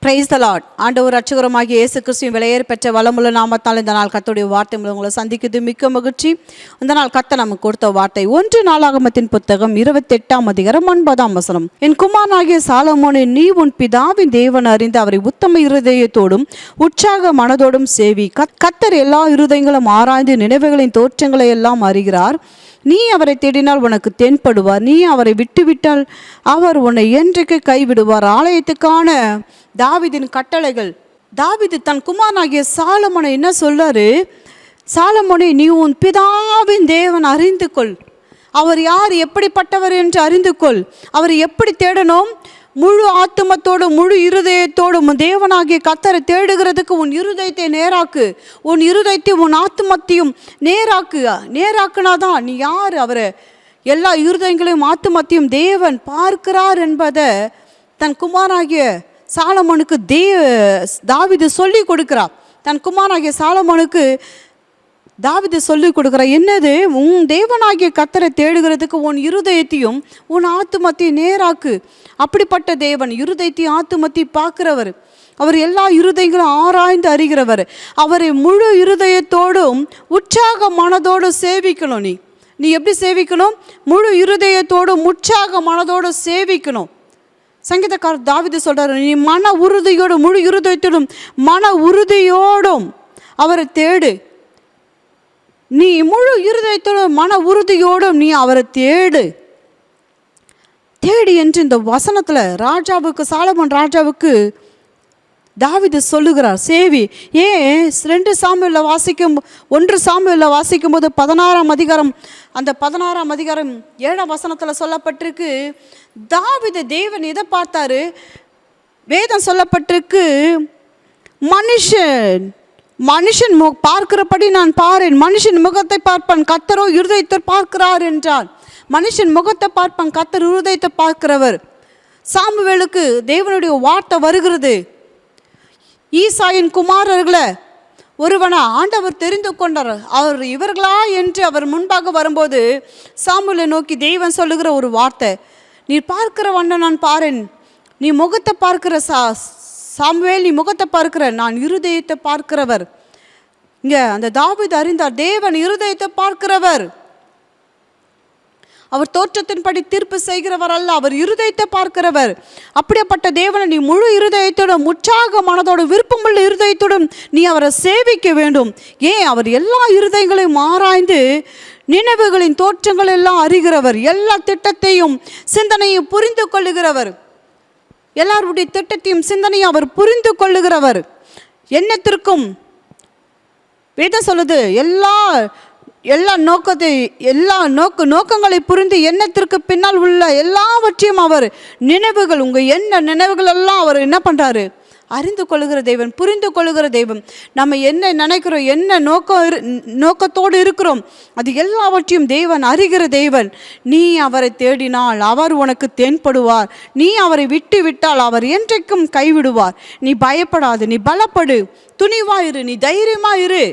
Praise the Lord. ஆண்டவர் ரட்சகருமாகிய இயேசு கிறிஸ்துவின் விலையேற பெற்ற வளமுள்ள நாமத்தால் இந்த நாள் கர்த்தருடைய வார்த்தை மூலம் உங்களை சந்திக்கிறது மிக்க மகிழ்ச்சி. இந்த நாள் கர்த்தர் நமக்கு கொடுத்த வார்த்தை 1 நாளாகமத்தின் புத்தகம் 28ஆம் அதிகாரம் 9ஆம் வசனம். என் குமாரனாகிய சாலமோனே, நீ உன் பிதாவின் தேவன் அறிந்து அவரை உத்தம இருதயத்தோடும் உற்சாக மனதோடும் சேவி. கர்த்தர் எல்லா இருதயங்களும் ஆராய்ந்து நினைவுகளின் தோற்றங்களை எல்லாம் அறிகிறார். நீ அவரை தேடினால் உனக்கு தென்படுவார். நீ அவரை விட்டுவிட்டால் அவர் உன்னை என்றைக்கு கைவிடுவார். ஆலயத்துக்கான தாவீதின் கட்டளைகள். தாவீது தன் குமாரனாகிய சாலமோனை என்ன சொல்றாரு? சாலமோனே, நீ உன் பிதாவின் தேவன் அறிந்து கொள். அவர் யார், எப்படிப்பட்டவர் என்று அறிந்து கொள். அவர் எப்படி தேடணும்? முழு ஆத்துமத்தோடும் முழு இருதயத்தோடும் தேவனாகிய கர்த்தரை தேடுகிறதுக்கு உன் இருதயத்தை நேராக்கு. உன் இருதயத்தை உன் ஆத்துமத்தையும் நேராக்குனாதான் நீ யார், அவரை எல்லா இருதயங்களையும் ஆத்துமத்தையும் தேவன் பார்க்கிறார் என்பதை தன் குமாரனாகிய சாலமோனுக்கு தாவீது சொல்லி கொடுக்கிறார். தன் குமாரனாகிய சாலமோனுக்கு தாவீது சொல்லி கொடுக்கிறார். என்னது? உன் தேவனாகிய கர்த்தரை தேடுகிறதுக்கு உன் இருதயத்தையும் உன் ஆத்துமத்தையும் நேராக்கு. அப்படிப்பட்ட தேவன் இருதயத்தையும் ஆத்துமத்தையும் பார்க்கிறவர். அவர் எல்லா இருதயங்களும் ஆராய்ந்து அறிகிறவர். அவரை முழு இருதயத்தோடும் உற்சாக மனதோடு சேவிக்கணும். நீ எப்படி சேவிக்கணும்? முழு இருதயத்தோடும் உற்சாக மனதோடு சேவிக்கணும். சங்கீதக்காரர் தாவீது சொல்றாரு, நீ மன உறுதியோடும் முழு இருதயத்தோடும் மன உறுதியோடும் அவரை தேடு. நீ முழு இருதயத்தோடும் மன உறுதியோடும் நீ அவரை தேடு என்று இந்த வசனத்துல ராஜாவுக்கு, சாலமோன் ராஜாவுக்கு தாவீது சொல்லுகிறார். சேவி. ஏன் 1 சாமுவேலில் வாசிக்கும் போது 16ஆம் அதிகாரம், அந்த 16ஆம் அதிகாரம் 7ஆம் வசனத்தில் சொல்லப்பட்டிருக்கு, தாவீது தேவன் எதை பார்த்தாரு? வேதம் சொல்லப்பட்டிருக்கு, மனுஷன் பார்க்கிறபடி நான் பாரேன், மனுஷன் முகத்தை பார்ப்பான், கர்த்தரோ இருதயத்தை பார்க்கிறார் என்றார். மனுஷன் முகத்தை பார்ப்பான், கர்த்தர் இருதயத்தை பார்க்கிறவர். சாமுவேலுக்கு தேவனுடைய வார்த்தை வருகிறது. ஈசாயின் குமாரர்களை ஒருவனை ஆண்டவர் தெரிந்து கொண்டார். அவர் இவர்களா என்று அவர் முன்பாக வரும்போது சாமுவேலை நோக்கி தேவன் சொல்லுகிற ஒரு வார்த்தை, நீ பார்க்கிறவண்ண நான் பாரேன். நீ முகத்தை பார்க்கிற சாமுவேல், நீ முகத்தை பார்க்கிற, நான் இருதயத்தை பார்க்கிறவர். இங்க அந்த தாவீது அறிந்தார், தேவன் இருதயத்தை பார்க்கிறவர். அவர் தோற்றத்தின்படி தீர்ப்பு செய்கிறவர் அல்ல, அவர் இருதயத்தை பார்க்கிறவர். அப்படிப்பட்ட தேவனை நீ முழு இருதயத்தோடும் உற்சாக மனதோடும் விருப்பமுள்ள இருதயத்தோடும் நீ அவரை சேவிக்க வேண்டும். ஏன்? அவர் எல்லா இருதயங்களையும் ஆராய்ந்து நினைவுகளின் தோற்றங்கள் எல்லாம் அறிகிறவர். எல்லா திட்டத்தையும் சிந்தனையும் புரிந்து கொள்ளுகிறவர். எல்லாருடைய திட்டத்தையும் சிந்தனையும் அவர் புரிந்து கொள்ளுகிறவர். எண்ணத்திற்கும் வேதம் சொல்லுது, எல்லா நோக்கங்களை புரிந்து எண்ணத்திற்கு பின்னால் உள்ள எல்லாவற்றையும் அவர் நினைவுகள், உங்க என்ன நினைவுகள் எல்லாம் அவர் என்ன பண்றாரு? அறிந்து கொள்ளுகிற தேவன், புரிந்து கொள்ளுகிற தெய்வம். நம்ம என்ன நினைக்கிறோம், என்ன நோக்கத்தோடு இருக்கிறோம், அது எல்லாவற்றையும் தேவன் அறிகிற தேவன். நீ அவரை தேடினால் அவர் உனக்கு தென்படுவார். நீ அவரை விட்டு விட்டால் அவர் என்றைக்கும் கைவிடுவார். நீ பயப்படாது, நீ பலப்படு, துணிவாயிரு, நீ தைரியமாயிரு,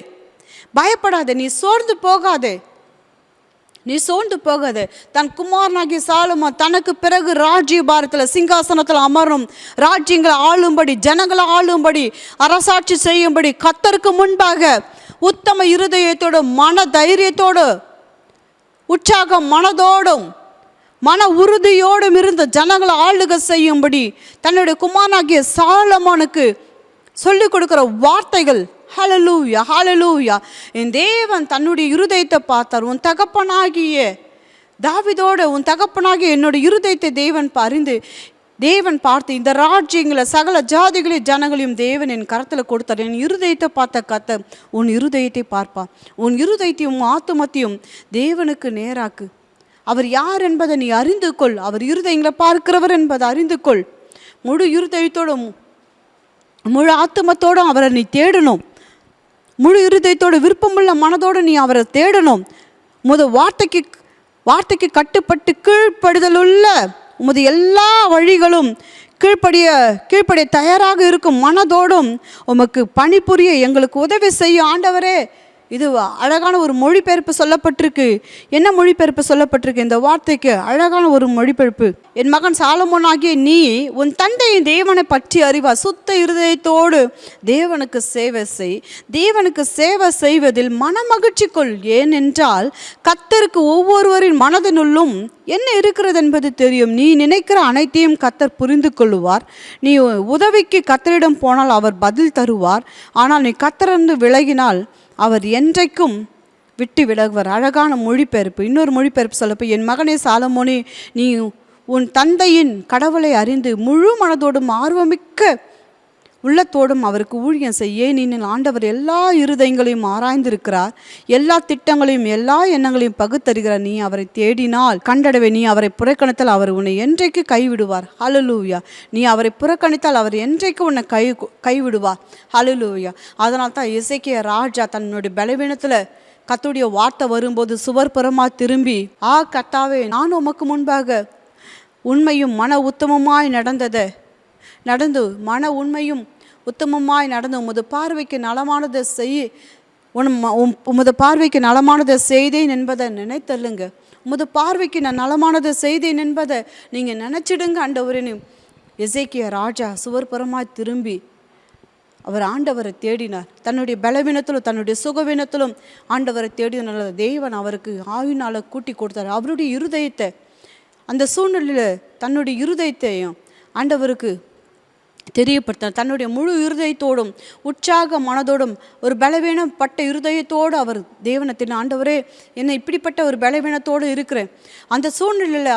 பயப்படாத, நீ சோர்ந்து போகாது. தன் குமாரனாகிய சாலமோன் தனக்கு பிறகு ராஜ்ய பாரத்தில் சிங்காசனத்தில் அமரும், ராஜ்யங்களை ஆளும்படி, ஜனங்களை ஆளும்படி, அரசாட்சி செய்யும்படி கர்த்தருக்கு முன்பாக உத்தம இருதயத்தோடும் மன தைரியத்தோடு உற்சாக மனதோடும் மன உறுதியோடும் இருந்த ஜனங்களை ஆளுக செய்யும்படி தன்னுடைய குமாரனாகிய சாலமோனுக்கு சொல்லிக் கொடுக்கிற வார்த்தைகள். ஹல்லேலூயா, ஹல்லேலூயா. என் தேவன் தன்னுடைய இருதயத்தை பார்த்தார். உன் தகப்பனாகிய தாவீதோடு உன் தகப்பனாகிய என்னுடைய இருதயத்தை தேவன் பார்த்து இந்த ராஜ்யங்களை சகல ஜாதிகளை ஜனங்களையும் தேவன் என் கரத்தில் கொடுத்தார். என் இருதயத்தை பார்த்த கர்த்தர் உன் இருதயத்தை பார்ப்பார். உன் இருதயத்தையும் ஆத்துமத்தையும் தேவனுக்கு நேராக்கு. அவர் யார் என்பதை நீ அறிந்து கொள். அவர் இருதயங்களை பார்க்கிறவர் என்பதை அறிந்து கொள். முழு இருதயத்தோடும் முழு ஆத்துமத்தோடும் அவரை நீ தேடணும். முழு இருதயத்தோடு விருப்பமுள்ள மனதோடு நீ அவரை தேடணும். வார்த்தைக்கு கட்டுப்பட்டு கீழ்ப்படுதலுள்ள உமது எல்லா வழிகளும் கீழ்ப்படிய தயாராக இருக்கும் மனதோடும் உமக்கு பணிபுரிய எங்களுக்கு உதவி செய்யும் ஆண்டவரே இது அழகான ஒரு மொழிபெயர்ப்பு சொல்லப்பட்டிருக்கு. என்ன மொழிபெயர்ப்பு சொல்லப்பட்டிருக்கு? இந்த வார்த்தைக்கு அழகான ஒரு மொழிபெயர்ப்பு. என் மகன் சாலமோனாகிய நீ உன் தந்தையின் தேவனை பற்றி அறிவார். சுத்த இருதயத்தோடு தேவனுக்கு சேவை செய். தேவனுக்கு சேவை செய்வதில் மனமகிழ்ச்சி கொள். ஏனென்றால் கர்த்தருக்கு ஒவ்வொருவரின் மனதினுள்ளும் என்ன இருக்கிறது என்பது தெரியும். நீ நினைக்கிற அனைத்தையும் கர்த்தர் புரிந்து கொள்ளுவார். நீ உதவிக்கு கர்த்தரிடம் போனால் அவர் பதில் தருவார். ஆனால் நீ கர்த்தரிலிருந்து விலகினால் அவர் என்றைக்கும் விட்டு விலகுவார். அழகான மொழிபெயர்ப்பு. இன்னொரு மொழிபெயர்ப்பு சொல்லப்போ, என் மகனே சாலமோனே, நீ உன் தந்தையின் கடவுளை அறிந்து முழு மனதோடும் ஆர்வமிக்க உள்ளத்தோடும் அவருக்கு ஊழியம் செய்ய. நீ ஆண்டவர் எல்லா இருதயங்களையும் ஆராய்ந்திருக்கிறார், எல்லா திட்டங்களையும் எல்லா எண்ணங்களையும் பகுத்தறிகிறார். நீ அவரை தேடினால் கண்டடவே. நீ அவரை புறக்கணித்தால் அவர் உன்னை என்றைக்கு கைவிடுவார். ஹல்லேலூயா. நீ அவரை புறக்கணித்தால் அவர் என்றைக்கு உன்னை கைவிடுவார். ஹல்லேலூயா. அதனால் தான் எசேக்கியா ராஜா தன்னுடைய பலவீனத்தில் கர்த்தருடைய வார்த்தை வரும்போது சுவர் புறமாக திரும்பி, கர்த்தாவே, நான் உமக்கு முன்பாக உண்மையும் மன உத்தமமாய் நடந்து மன உண்மையும் உத்தமமாய் நடந்து உமது பார்வைக்கு நலமானதை உமது பார்வைக்கு நலமானதை செய்தேன் என்பதை நினைத்தல்லுங்க. உமது பார்வைக்கு நான் நலமானதை செய்தேன் என்பதை நீங்கள் நினச்சிடுங்க ஆண்டவரேன்னு எசேக்கியா ராஜா சுவர்புறமாய் திரும்பி அவர் ஆண்டவரை தேடினார். தன்னுடைய பலவீனத்திலும் தன்னுடைய சுகவீனத்திலும் ஆண்டவரை தேடினால தேவன் அவருக்கு ஆயுநாளை கூட்டி கொடுத்தார். அவருடைய இருதயத்தை, அந்த சூழ்நிலையில் தன்னுடைய இருதயத்தையும் ஆண்டவருக்கு தெரியப்படுத்தினார். தன்னுடைய முழு இருதயத்தோடும் உற்சாக மனதோடும் ஒரு பலவீனப்பட்ட இருதயத்தோடு அவர் தேவனத்தின், ஆண்டவரே, என்னை இப்படிப்பட்ட ஒரு பலவீனத்தோடு இருக்கிறேன். அந்த சூழ்நிலையில்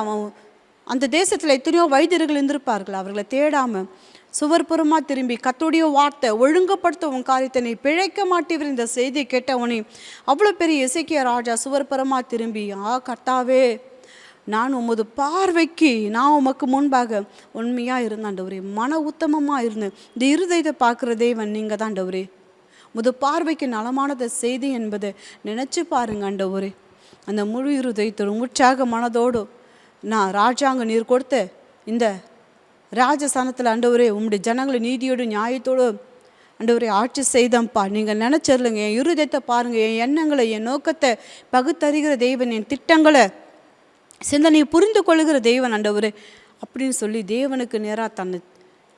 அந்த தேசத்தில் எத்தனையோ வைத்தியர்கள் இருந்திருப்பார்கள். அவர்களை தேடாமல் சுவர்புறமாக திரும்பி கர்த்தருடைய வார்த்தை ஒழுங்குபடுத்த உன் காரியத்தை நீ பிழைக்க மாட்டீவர் இந்த செய்தியை கேட்டவனே அவ்வளோ பெரிய எசேக்கியா ராஜா சுவர்புறமாக திரும்பி, கர்த்தாவே, நான் உமது பார்வைக்கு நான் உமக்கு முன்பாக உண்மையாக இருந்தாண்டவரே, மன உத்தமமாக இருந்தேன். இந்த இருதயத்தை பார்க்குற தேவன் நீங்கள் தான் ஆண்டவரே. உமது பார்வைக்கு நலமானதை செய்தி என்பதை நினச்சி பாருங்க ஆண்டவரே. அந்த முழு இருதயத்தோடும் உற்சாக மனதோடு நான் ராஜாங்க நீர் கொடுத்த இந்த ராஜஸ்தானத்தில் ஆண்டவரே உம்முடைய ஜனங்களை நீதியோடு நியாயத்தோடு ஆண்டவரே ஆட்சி செய்தம்ப்பா. நீங்கள் நினச்சிடலுங்க. என் இருதயத்தை பாருங்கள், என் எண்ணங்களை, என் நோக்கத்தை பகுத்தறிகிற தெய்வன், என் திட்டங்களை சிந்தனையை புரிந்து கொள்ளுகிற தெய்வன் ஆண்டவரே அப்படின்னு சொல்லி தேவனுக்கு நேராக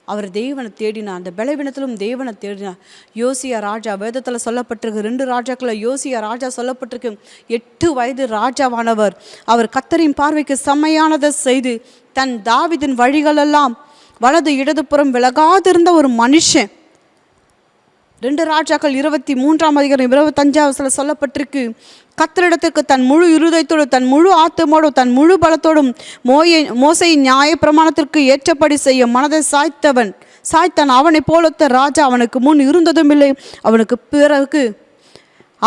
அவர் தெய்வனை தேடினார். அந்த பலவீனத்திலும் தேவனை தேடினார். யோசியா ராஜா வேதத்தில் சொல்லப்பட்டிருக்கு. 2 ராஜாக்களில் யோசியா ராஜா சொல்லப்பட்டிருக்கு. 8 வயது ராஜாவானவர். அவர் கர்த்தரின் பார்வைக்கு செம்மையானதை செய்து தன் தாவீதின் வழிகளெல்லாம் வலது இடதுபுறம் விலகாதிருந்த ஒரு மனுஷன். 2 ராஜாக்கள் 23ஆம் அதிகாரம் 25ஆம் சொல்லப்பட்டிருக்கு. கர்த்தரிடத்துக்கு தன் முழு இருதயத்தோடு, தன் முழு ஆத்துமோடும், தன் முழு பலத்தோடும் மோசையின் நியாய பிரமாணத்திற்கு ஏற்றபடி செய்ய மனதை சாய்த்தான். அவனை போலொத்த ராஜா அவனுக்கு முன் இருந்ததும் இல்லை,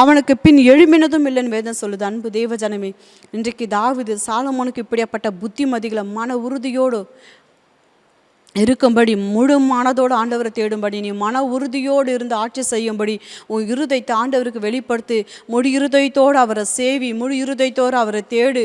அவனுக்கு பின் எழுமினதும் இல்லைன்னு வேதம் சொல்லுது. அன்பு தேவ ஜனமே, இன்றைக்கு தாவீது சாலமோனுக்கு இப்படிப்பட்ட புத்திமதிகளை மன உறுதியோடு இருக்கும்படி, முழு மனதோடு ஆண்டவரை தேடும்படி, நீ மன உறுதியோடு இருந்து ஆட்சி செய்யும்படி உன் இருதயத்தை ஆண்டவருக்கு வெளிப்படுத்தி முழு இருதயத்தோடு அவரை சேவி, முழு இருதயத்தோடு அவரை தேடு.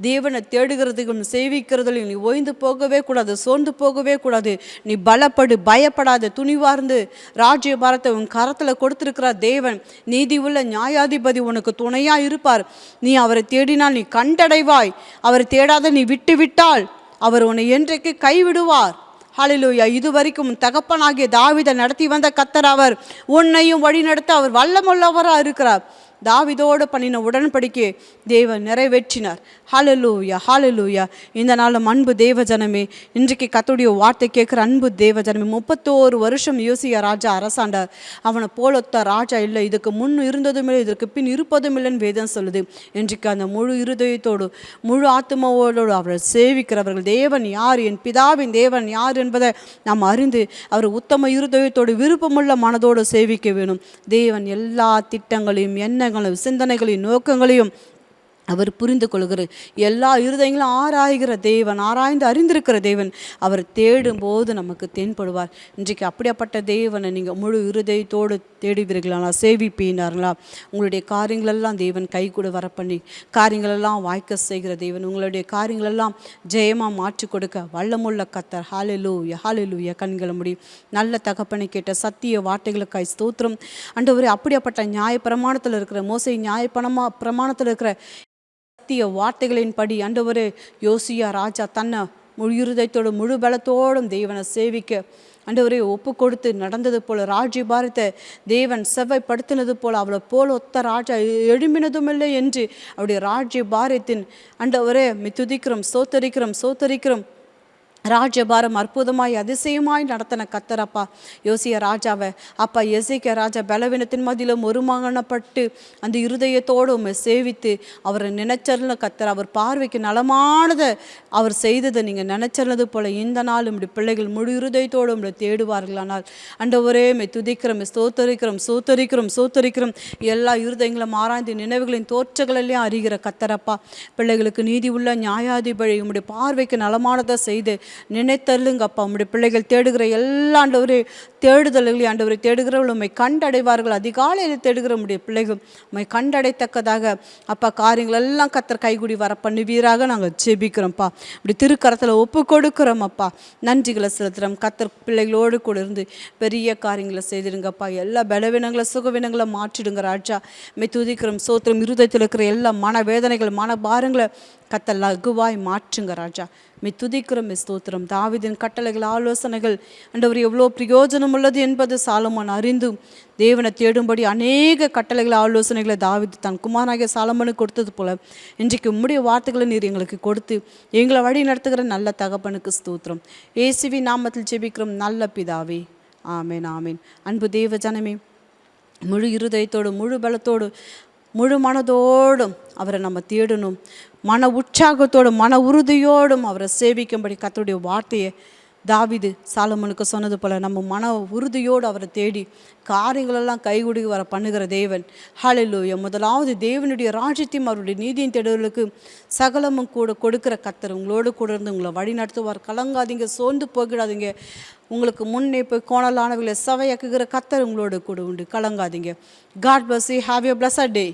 தேவனை தேடுகிறதுக்கும் சேவிக்கிறதுல நீ ஓய்ந்து போகவே கூடாது, சோர்ந்து போகவே கூடாது. நீ பலப்படு, பயப்படாத, துணிவார்ந்து ராஜ்ய பாரத்தை உன் கரத்தில் கொடுத்துருக்கிறார் தேவன். நீதி உள்ள நியாயாதிபதி உனக்கு துணையாக இருப்பார். நீ அவரை தேடினால் நீ கண்டடைவாய். அவரை தேடாத நீ விட்டு விட்டால் அவர் உன்னை என்றைக்கு கைவிடுவார். ஹல்லேலூயா. இதுவரைக்கும் தகப்பனாகிய தாவீதை நடத்தி வந்த கர்த்தர் அவர் உன்னையும் வழி நடத்த அவர் வல்லமுள்ளவராக இருக்கிறார். தாவீதோடு பண்ணின உடன்படிக்கை தேவன் நிறைவேற்றினார். ஹல்லேலூயா, ஹல்லேலூயா. இந்த நாளும் அன்பு தேவ ஜனமே, இன்றைக்கு கர்த்தருடைய வார்த்தை கேட்குற அன்பு தேவ ஜனமே, 31 வருஷம் யோசியா ராஜா அரசாண்டார். அவனை போலொத்த ராஜா இல்லை, இதுக்கு முன் இருந்ததும் இல்லை, இதற்கு பின் இருப்பதும் இல்லைன்னு வேதம் சொல்லுது. இன்றைக்கு அந்த முழு இருதயத்தோடு முழு ஆத்மாவோடு அவரை சேவிக்கிறவர்கள் தேவன் யார், என் பிதாவின் தேவன் யார் என்பதை நாம் அறிந்து அவர் உத்தம இருதயத்தோடு விருப்பமுள்ள மனதோடு சேவிக்க வேணும். தேவன் எல்லா திட்டங்களையும், எண்ணங்களையும், சிந்தனைகளையும், நோக்கங்களையும் அவர் புரிந்து கொள்கிற எல்லா இருதயங்களும் ஆராய்கிற தேவன், ஆராய்ந்து அறிந்திருக்கிற தேவன். அவர் தேடும்போது நமக்கு தென்படுவார். இன்றைக்கு அப்படிப்பட்ட தேவனை நீங்கள் முழு இருதயத்தோடு தேடுவீர்களா, சேவிப்பீனார்களா? உங்களுடைய காரியங்களெல்லாம் தேவன் கை கூட வர பண்ணி காரியங்களெல்லாம் வாய்க்க செய்கிற தேவன், உங்களுடைய காரியங்களெல்லாம் ஜெயமாக மாற்றி கொடுக்க வல்லமுள்ள கர்த்தர். ஹல்லேலூயா, ஹல்லேலூயா. கண்களை முடி. நல்ல தகப்பனை கேட்ட சத்திய வார்த்தைகளுக்காய் ஸ்தோத்திரம் ஆண்டவரே. அப்படிப்பட்ட நியாய பிரமாணத்தில் இருக்கிற மோசே பிரமாணத்தில் இருக்கிற சத்திய வார்த்தைகளின்படி ஆண்டவரே, யோசியா ராஜா தன்னை முழு இருதயத்தோடு முழு பலத்தோடும் தேவனை சேவிக்க ஆண்டவரே ஒப்பு கொடுத்து நடந்தது போல, ராஜ்யபாரத்தை தேவன் செவ்வாய்ப்படுத்தினது போல அவளை போல ஒத்த ராஜா எழும்பினதும் இல்லை என்று அவருடைய ராஜ்யபாரத்தின் ஆண்டவரே துதிக்கிறோம், சோத்தரிக்கிறோம். ராஜபாரம் அற்புதமாய் அதிசயமாய் நடத்தின கத்தரப்பா யோசிய ராஜாவை. அப்பா எசேக்கியா ராஜா பலவீனத்தின் மதியிலும் ஒருமகனப்பட்டு அந்த இருதயத்தோடு உண்மை சேவித்து அவரை நினைச்சர்ல கத்தர், அவர் பார்வைக்கு நலமானதை அவர் செய்ததை நீங்கள் நினைச்சது போல இந்த நாள் உங்களுடைய பிள்ளைகள் முழு இருதயத்தோடு உங்களை தேடுவார்களானால் ஆண்டவரே துதிக்கிறோம், சோத்தரிக்கிறோம். எல்லா இருதயங்களும் ஆராய்ந்து நினைவுகளின் தோற்றங்களெல்லாம் அறிகிற கத்தரப்பா, பிள்ளைகளுக்கு நீதி உள்ள நியாயாதிபதி உங்களுடைய பார்வைக்கு நலமானதை செய்து நினைத்தருளுங்கப்பா. உங்களுடைய பிள்ளைகள் தேடுகிற எல்லா ஆண்டவரே தேடுதல்களையும் ஆண்டவரை தேடுகிறவர்கள் உண்மை கண்டடைவார்கள். அதிகாலையில் தேடுகிற உடைய பிள்ளைகள் உண்மை கண்டடைத்தக்கதாக அப்பா காரியங்கள் எல்லாம் கத்தர் கைகூடி வர பண்ணுவீராக நாங்கள் ஜெபிக்கிறோம்ப்பா. இப்படி திருக்கரத்தில் ஒப்பு கொடுக்குறோம் அப்பா. நன்றிகளை செலுத்துகிறோம். கத்தர் பிள்ளைகளோடு கூட இருந்து பெரிய காரியங்களை செய்திடுங்கப்பா. எல்லா பலவீனங்களை சுகவீனங்களை மாற்றிடுங்க ராஜா. துதிக்கிறோம், சோத்திரம். இருதயத்தில் இருக்கிற எல்லா மன வேதனைகள் மன பாரங்களை கத்த லகுவாய் மாற்றுங்க ராஜா. துதிக்கிறோம், ஸ்தோத்திரம். தாவீதின் கட்டளைகள் ஆலோசனைகள் ஆண்டவர் எவ்வளோ பிரயோஜனம் உள்ளது என்பது சாலமோன் அறிந்தும் தேவனை தேடும்படி அநேக கட்டளைகள் ஆலோசனைகளை தாவீது தன் குமாரனாகிய சாலமோனுக்கு கொடுத்தது போல இன்றைக்கு உம்முடைய வார்த்தைகளை நீர் எங்களுக்கு கொடுத்து எங்களை வழி நடத்துகிற நல்ல தகப்பனுக்கு ஸ்தோத்திரம். இயேசுவின் நாமத்தில் ஜெபிக்கிறோம் நல்ல பிதாவே, ஆமேன், ஆமேன். அன்பு தேவ ஜனமே, முழு இருதயத்தோடு முழு பலத்தோடு முழு மனதோடும் அவரை நம்ம தேடணும். மன உற்சாகத்தோடும் மன உறுதியோடும் அவரை சேவிக்கும்படி கர்த்தருடைய வார்த்தையை தாவீது சாலமோனுக்கு சொன்னது போல் நம்ம மன உறுதியோடு அவரை தேடி காரியங்களெல்லாம் கைகூடி வர பண்ணுகிற தேவன். ஹல்லேலூயா. முதலாவது தேவனுடைய ராஜ்யத்தையும் அவருடைய நீதியின் தேடுதலுக்கு சகலமும் கூட கொடுக்கிற கர்த்தர் உங்களோடு கூட இருந்து உங்களை வழி நடத்துவார். கலங்காதீங்க, சோர்ந்து போய்கிடாதீங்க. உங்களுக்கு முன்னே போய் கோணலானவர்களை சவையாக்குகிற கர்த்தர் உங்களோடு கூட உண்டு. கலங்காதீங்க. God bless you. Have a blessed day.